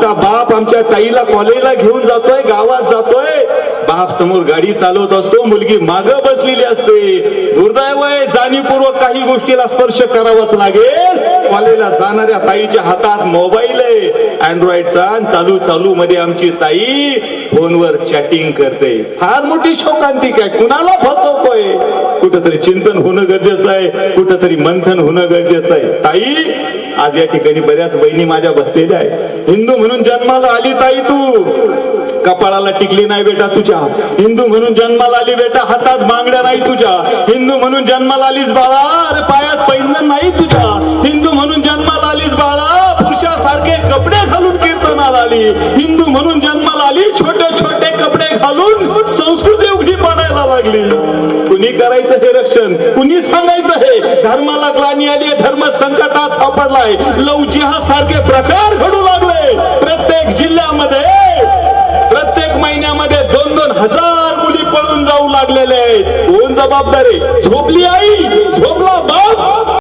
बाप आमच्या ताईला कॉलेजला घेऊन जातोय, गावात जातोय, बाप समोर गाडी चालवत असतो, मुलगी माग बसलेली असते. दुर्दैव आहे, जाणीवपूर्वक काही गोष्टीला स्पर्श करावाच लागेल. कॉलेजला जाणाऱ्या ताईच्या हातात मोबाईल आहे अँड्रॉइडचा, चालू मध्ये आमची ताई फोनवर चॅटिंग करते. फार मोठी शोकांतिक आहे. कुणाला फसवतोय? कुठंतरी चिंतन होणं गरजेचं आहे, कुठंतरी मंथन होणं गरजेचं आहे. ताई, आज या ठिकाणी बऱ्याच बहिणी माझ्या बसलेल्या आहे. हिंदू म्हणून जन्माला आली ताई, तू कपाळाला टिकली नाही बेटा तुझ्या. हिंदू म्हणून जन्माला आली बेटा, हातात बांगड्या नाही तुझ्या. हिंदू म्हणून जन्माला आलीस बाळा, अरे पायात पैंजण नाही तुझ्या. हिंदू म्हणून जन्माला आलीस बाळा, पुरुषासारखे कपडे घालून कीर्तनाला आली. हिंदू म्हणून जन्माला आली, छोटे छोटे कपडे घालून संस्कृती उघडी पाडायला लागली. कुणी करायचं हे रक्षण? कुणी सांगायचं हे? धर्माला ग्लानी आली, धर्म संकटात सापडलाय. लव जिहाद सारखे प्रकार घडू लागले प्रत्येक जिल्ह्यामध्ये. प्रत्येक महिन्यामध्ये 2-2 हजार मुली पळून जाऊ लागलेले आहेत. कोण जबाबदार आहे? झोपली आई?